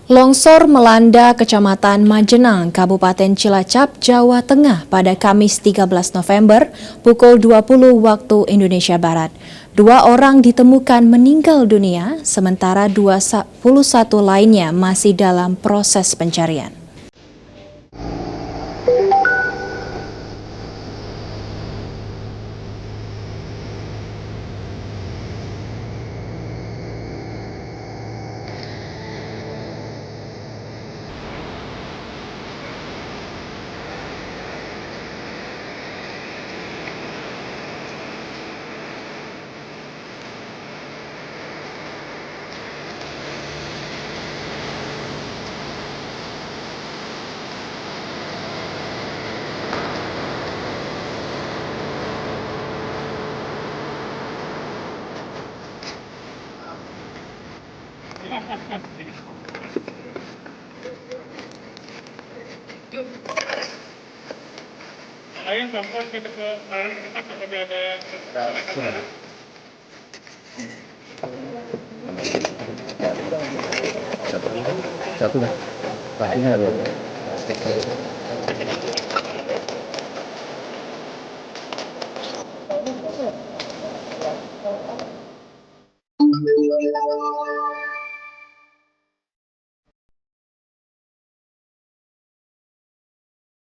Longsor melanda Kecamatan Majenang, Kabupaten Cilacap, Jawa Tengah pada Kamis 13 November pukul 20 waktu Indonesia Barat. 2 orang ditemukan meninggal dunia, sementara 21 lainnya masih dalam proses pencarian. Ayo telepon kita ke kita seperti ada satu pastinya ada.